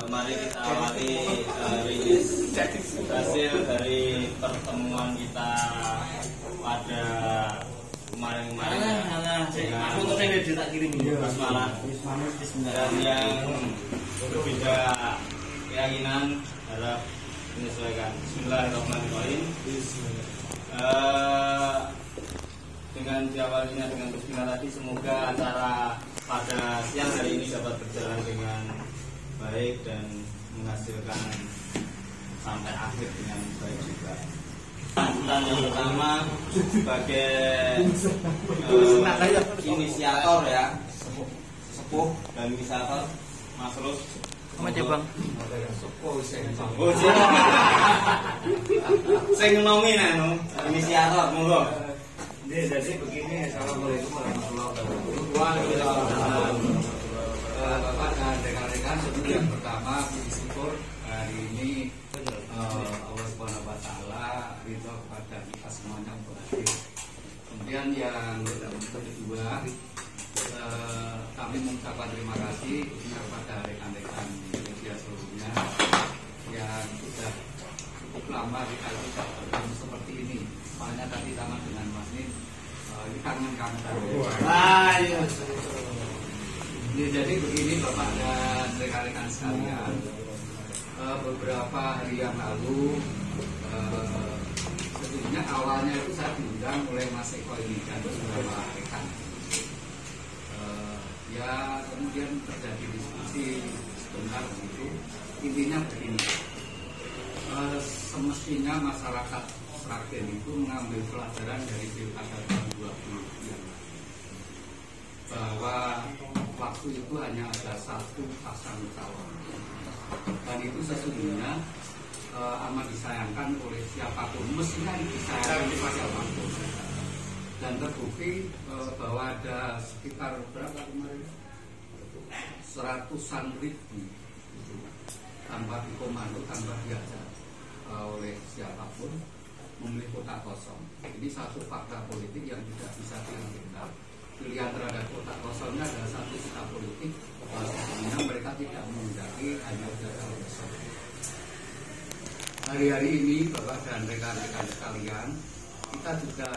Mari kita awali rilis hasil dari pertemuan kita pada kemarin-kemarin dengan malam dan yang berbeda keyakinan harap menyesuaikan. Bismillahirrahmanirrahim. Dengan diawalinya dengan bismillah tadi, semoga acara pada siang hari ini dapat berjalan dengan baik dan menghasilkan sampai akhir dengan baik juga. Dan yang pertama sebagai inisiator ya, sepuh dan inisiator Mas Rus. Bang. Saya ngenomin inisiator, monggo. Jadi begini, assalamualaikum warahmatullahi wabarakatuh. Bapak dan rekan-rekan, sebelum yang pertama bersyukur hari ini Allah Subhanahu Wa Taala ridho kepada kita semuanya untuk hadir. Kemudian yang kedua, kami mengucapkan terima kasih kepada rekan-rekan media seluruhnya yang sudah cukup lama kita tidak bertemu seperti ini. Makanya tadi sama dengan Mas Nin, ini kangen-kangen. Jadi begini Bapak dan rekan-rekan sekalian, beberapa hari yang lalu sebetulnya awalnya itu saya diundang oleh Mas Eko ini dan beberapa rekan. Ya kemudian terjadi diskusi sebentar begitu. Intinya begini, semestinya masyarakat Sragen itu mengambil pelajaran dari Pilkada tahun 2020 yang bahwa waktu itu hanya ada satu pasang calon, dan itu sesungguhnya amat disayangkan oleh siapapun, mestinya disayangkan oleh siapapun. Dan terbukti bahwa ada sekitar berapa kemarin, seratusan ribu itu, tanpa dikomando, tanpa diajak oleh siapapun, memilih kota kosong. Ini satu fakta politik yang tidak bisa dihilangkan. Pilihan terhadap kota kosongnya adalah satu sikap politik, sebenarnya mereka tidak menghendaki hanya kota kosong. Hari-hari ini Bapak dan rekan-rekan sekalian, kita juga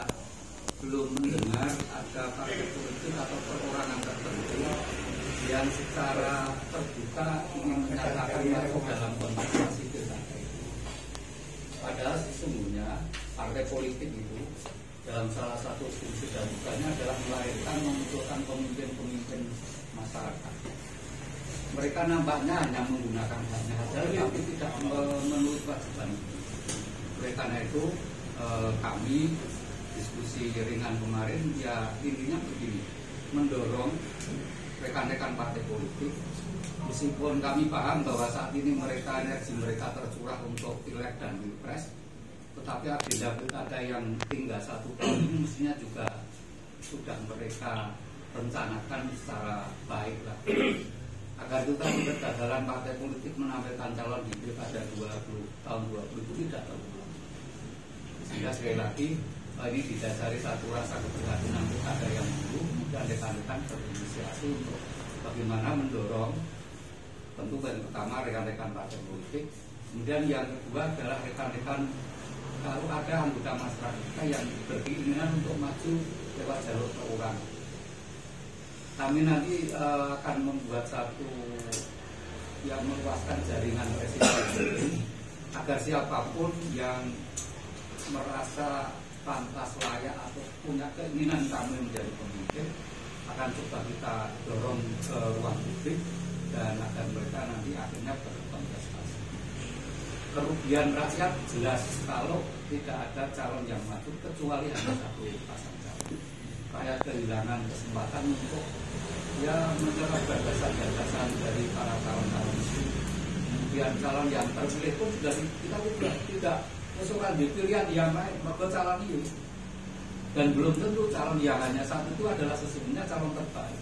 belum mendengar ada partai politik atau perorangan tertentu yang secara terbuka ingin menyatakan masuk dalam kontestasi pilkada. Padahal sesungguhnya partai politik itu dalam salah satu fungsi dan tugasnya adalah melahirkan, memunculkan pemimpin-pemimpin masyarakat. Mereka nampaknya hanya menggunakan haknya saja, tapi tidak memenuhi kewajiban. Oleh karena itu kami diskusi ringan kemarin ya intinya begini, mendorong rekan-rekan partai politik, meskipun kami paham bahwa saat ini mereka energi mereka tercurah untuk pileg dan pilpres, tetapi agenda pilkada yang tinggal 1 tahun ini mestinya juga sudah mereka rencanakan secara baik lah. Agar itu tadi kegagalan partai politik menampilkan calon di pilkada tahun 20 itu tidak terulang. Sehingga sekali lagi ini didasari satu rasa keprihatinan pilkada yang dulu, kemudian rekan-rekan berinisiasi untuk bagaimana mendorong, tentu yang pertama rekan-rekan partai politik, kemudian yang kedua adalah rekan-rekan kalau ada anggota masyarakat yang berkeinginan untuk maju lewat jalur perorangan. Kami nanti akan membuat satu yang meluaskan jaringan presiden agar siapapun yang merasa pantas, layak atau punya keinginan kami menjadi pemimpin akan coba kita dorong ke ruang publik dan agar mereka nanti akhirnya berkontestasi. Kerugian rakyat jelas kalau tidak ada calon yang maju kecuali hanya satu pasang calon. Rakyat kehilangan kesempatan untuk mencoba gagasan-gagasan dari para calon-calon itu. Kemudian calon yang terpilih pun juga kita tidak usulkan di pilihan yang lain, maka calon ini. Dan belum tentu calon yang hanya satu itu adalah sesungguhnya calon terbaik.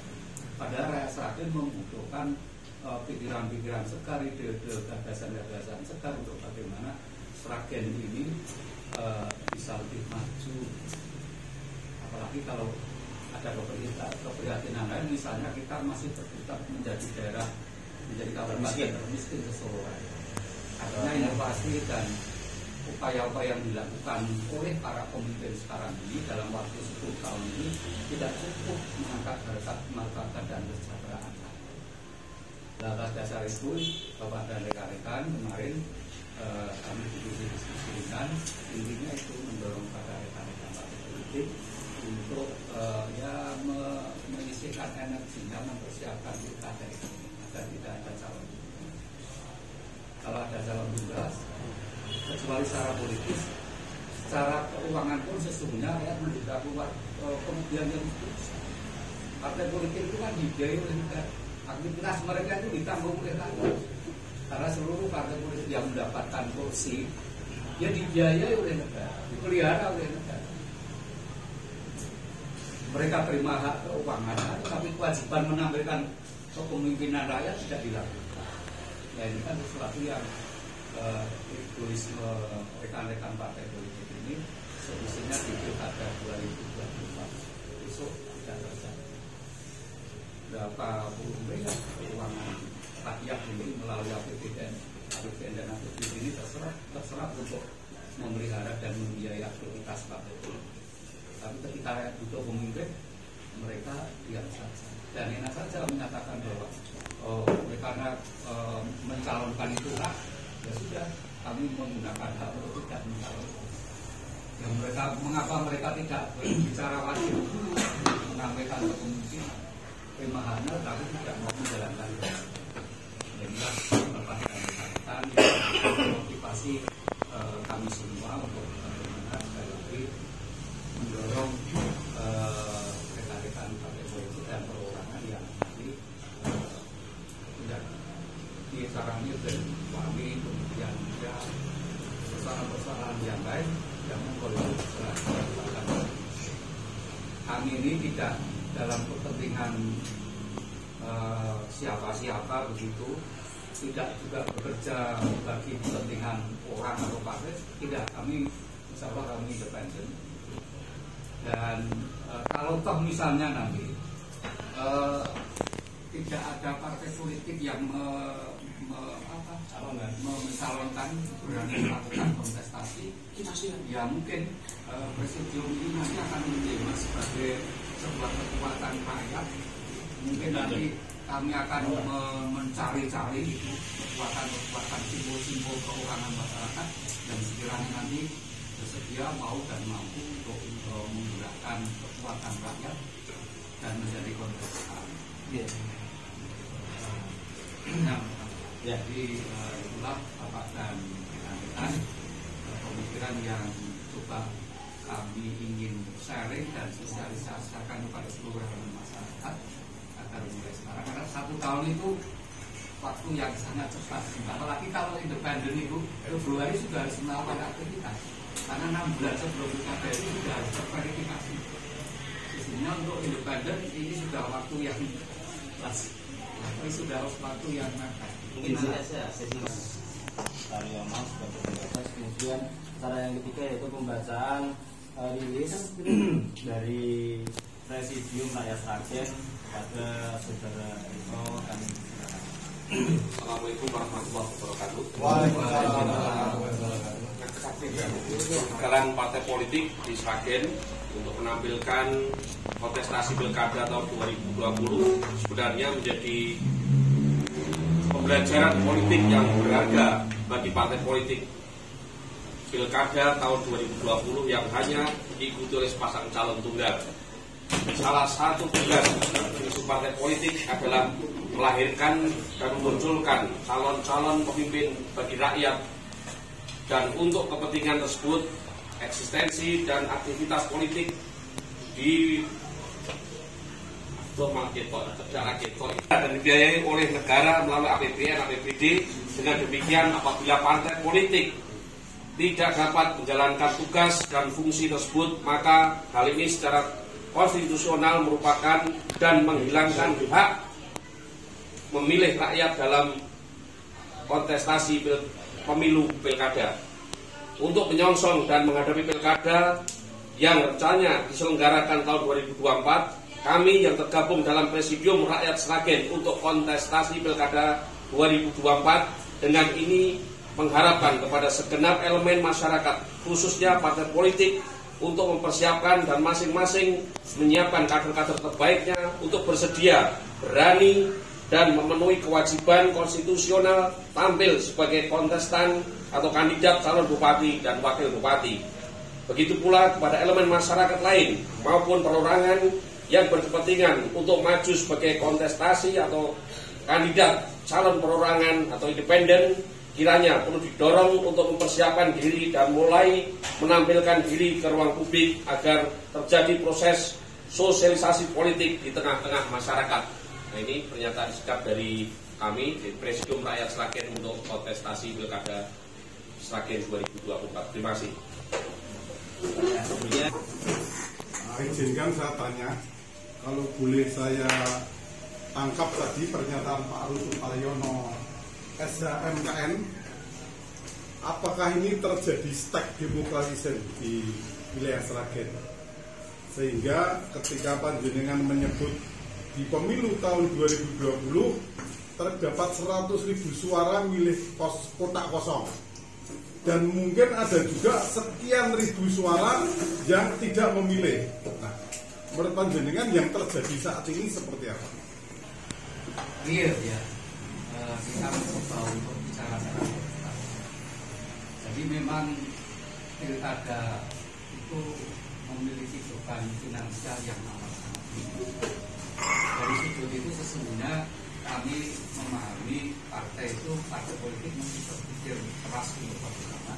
Padahal rakyat Sragen membutuhkan pikiran-pikiran segar, ide-ide, gagasan-gagasan segar untuk bagaimana Sragen ini bisa lebih maju. Apalagi kalau ada keprihatinan lain, misalnya kita masih berkutat menjadi daerah menjadi kabupaten termiskin keseluruhan. Artinya inovasi dan upaya-upaya yang dilakukan oleh para pemimpin sekarang ini dalam waktu 10 tahun ini tidak cukup mengangkat harkat martabat dan kesejahteraan. Nah, atas dasar itu, Bapak dan rekan-rekan kemarin kami diskusikan, intinya itu mendorong pada rekan-rekan partai politik untuk menyisihkan energinya mempersiapkan pilkada ini agar tidak ada calon. Kalau ada calon tunggal, kecuali secara politis, secara keuangan pun sesungguhnya rakyat menderita keluar kemudian yang partai politik itu kan dibiayai oleh negara. Aktivitas mereka itu ditanggung oleh rakyat. Karena seluruh partai politik yang mendapatkan kursi, dia dibiayai oleh negara, dipelihara oleh negara. Mereka terima hak keuangan, tapi kewajiban menampilkan kepemimpinan rakyat tidak dilakukan. Ya ini kan sesuatu yang egoisme rekan-rekan partai politik ini solusinya di pilkada 2024 besok tidak terjadi. Berapa puluh miliar keuangan rakyat ini melalui APBN dan APBD ini terserap untuk memelihara dan membiayai aktivitas partai politik. Tapi ketika butuh pemimpin, mereka diam saja dan enak saja menyatakan bahwa karena mencalonkan itu hak, ya sudah kami menggunakan hak untuk tidak mencalonkan. Yang mengapa mereka tidak berbicara wajib menyampaikan kepemimpinan pemahaman tapi tidak mau menjalankan itu. Jadilah Bapak dan rekan-rekan motivasi kami semua untuk bagaimana sekali lagi mendorong rekan-rekan partai politik dan perorangan yang nanti tidak disarangi dan kami kemudian juga persoalan-persoalan yang lain yang mengkondisikan kami ini tidak dalam kepentingan siapa-siapa begitu, tidak juga bekerja bagi kepentingan orang atau partai, tidak, kami insya Allah kami independen. Dan kalau toh misalnya nanti tidak ada partai politik yang mencalonkan berani melakukan kontestasi, ya mungkin presidium ini nanti akan menjadi sebagai sebuah kekuatan rakyat. Mungkin nanti kami akan mencari-cari kekuatan simbol-simbol keuangan masyarakat yang sekiranya nanti bersedia mau dan mampu untuk menggerakkan kekuatan rakyat dan menjadi kontestan. Jadi itulah Bapak dan rekan-rekan pemikiran yang coba kami ingin sharing dan sosialisasikan kepada seluruh masyarakat agar mulai sekarang, karena 1 tahun itu waktu yang sangat cepat. Apalagi kalau independen itu Februari sudah harus melakukan aktivitas, karena 6 bulan sebelum pilkada itu sudah harus terverifikasi. Sesungguhnya untuk independen ini sudah waktu yang pas, ini sudah waktu yang mepet. Mungkin saja sesi Taryono sebagai pembatas. Kemudian cara yang ketiga yaitu pembacaan rilis dari Presidium Rakyat Sragen pada Saudara Eko. Kami silakan. Assalamualaikum warahmatullahi wabarakatuh. Sekarang partai politik di Sragen untuk menampilkan kontestasi pilkada tahun 2020 sebenarnya menjadi pembelajaran politik yang berharga bagi partai politik. Pilkada tahun 2020 yang hanya diikuti oleh sepasang calon tunggal. Salah satu tugas partai politik adalah melahirkan dan memunculkan calon-calon pemimpin bagi rakyat, dan untuk kepentingan tersebut eksistensi dan aktivitas politik di dan dibiayai oleh negara melalui APBN, APBD. Dengan demikian, apabila partai politik tidak dapat menjalankan tugas dan fungsi tersebut, maka hal ini secara konstitusional merupakan dan menghilangkan hak memilih rakyat dalam kontestasi pemilu pilkada. Untuk menyongsong dan menghadapi pilkada yang rencananya diselenggarakan tahun 2024, kami yang tergabung dalam Presidium Rakyat Sragen untuk kontestasi pilkada 2024. Dengan ini mengharapkan kepada segenap elemen masyarakat, khususnya partai politik, untuk mempersiapkan dan masing-masing menyiapkan kader-kader terbaiknya untuk bersedia, berani, dan memenuhi kewajiban konstitusional tampil sebagai kontestan atau kandidat calon bupati dan wakil bupati. Begitu pula kepada elemen masyarakat lain maupun perorangan yang berkepentingan untuk maju sebagai kontestasi atau kandidat calon perorangan atau independen, kiranya perlu didorong untuk mempersiapkan diri dan mulai menampilkan diri ke ruang publik agar terjadi proses sosialisasi politik di tengah-tengah masyarakat. Nah, ini pernyataan sikap dari kami di Presidium Rakyat Sragen untuk kontestasi Pilkada Sragen 2024. Terima kasih. Izinkan saya tanya, kalau boleh saya tangkap tadi pernyataan Pak Rusuk Alyono SHMKN, apakah ini terjadi stuck demokratisasi di wilayah Sragen, sehingga ketika panjenengan menyebut di pemilu tahun 2020 terdapat 100.000 suara milih kotak kosong, dan mungkin ada juga sekian ribu suara yang tidak memilih. Nah, menurut panjenengan yang terjadi saat ini seperti apa? Iya ya. Kita mencoba untuk bicara secara total. Jadi memang pilkada itu memiliki beban finansial yang amat sangat tinggi. Dari sudut itu sesungguhnya kami memahami partai politik mesti berpikir keras untuk bagaimana.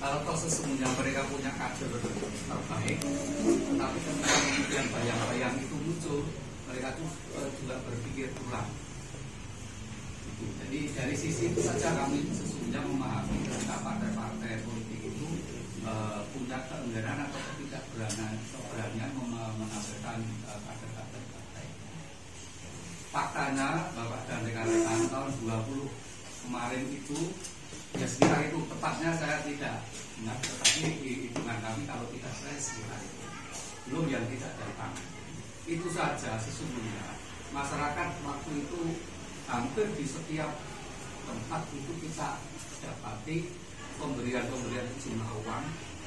Kalau toh sesungguhnya mereka punya kader terbaik, tetapi kemudian bayang-bayang itu muncul, mereka juga berpikir ulang. Jadi dari sisi itu saja kami sesungguhnya memahami ketika partai-partai politik itu punya keengganan atau ketidakberanian menampilkan kader-kader partai. Faktanya Bapak dan rekan-rekan tahun 20 kemarin itu, ya sekitar itu tepatnya saya tidak ingat, tetapi hitungan kami kalau tidak saya sekitar itu, belum yang tidak datang. Itu saja sesungguhnya masyarakat waktu itu hampir di setiap tempat itu kita dapati pemberian sejumlah uang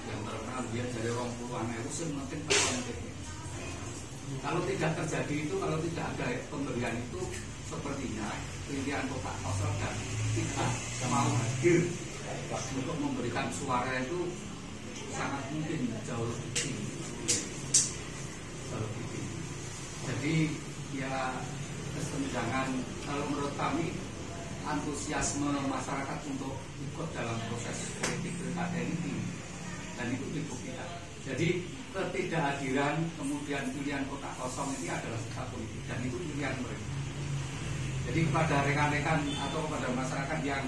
yang terkenal dia dari 20-an euro mungkin tahun ini. Kalau tidak terjadi itu, kalau tidak ada pemberian itu, sepertinya pilihan kotak kosong dan tidak mau hadir untuk memberikan suara itu sangat mungkin jauh lebih tinggi. Jadi ya kesenjangan, kalau menurut kami antusiasme masyarakat untuk ikut dalam proses politik pilkada ini tinggi, dan itu dibuktikan. Jadi ketidakhadiran kemudian pilihan kotak kosong ini adalah sikap politik dan itu pilihan mereka. Jadi kepada rekan-rekan atau kepada masyarakat yang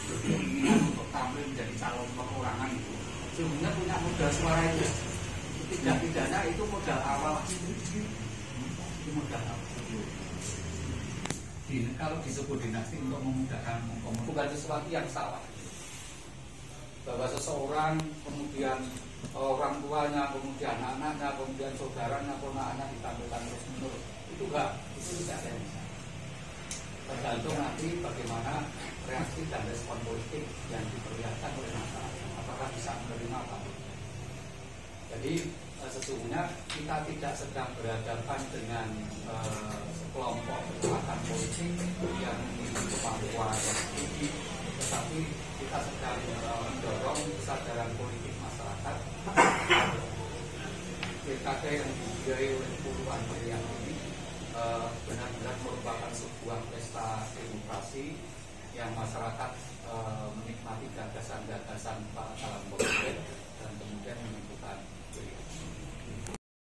berkeinginan untuk tampil menjadi calon perorangan itu sebenarnya punya modal suara itu. Tidak-tidaknya itu modal awal. Itu modal awal. Kalau disebut dinasti untuk memudahkan bukan sesuatu yang salah. Bahwa seseorang kemudian orang tuanya, kemudian anak-anaknya, kemudian saudaranya, ponakannya ditampilkan terus menerus, itu enggak, itu tidak ada yang bisa. Tergantung nanti bagaimana reaksi dan respon politik yang diperlihatkan oleh masyarakat, apakah bisa menerima apa. Jadi sesungguhnya kita tidak sedang berhadapan dengan sekelompok kekuatan politik yang memiliki kemampuan yang tinggi, tetapi kita sedang mendorong kesadaran politik masyarakat. Pilkada yang dibiayai oleh puluhan miliar ini benar-benar merupakan sebuah pesta demokrasi yang masyarakat menikmati gagasan-gagasan para calon politik dan kemudian menentukan